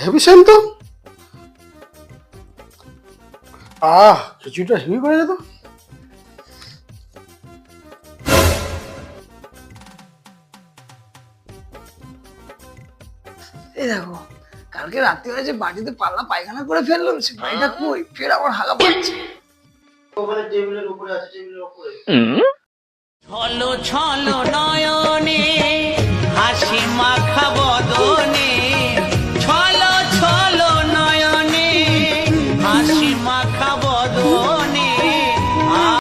Heavy Sen তো। কিছুটা heavy করে যেত। এই দেখো, কালকে রাত্রিবেলা যে বাড়িতে পাল্লা পায়খানা করে ফেললো, সে বাড়িটা কই? ফের আবার হাগা পাচ্ছে। ওখানে টেবিলের উপরে আছে, টেবিলের উপরে। ছলো ছলো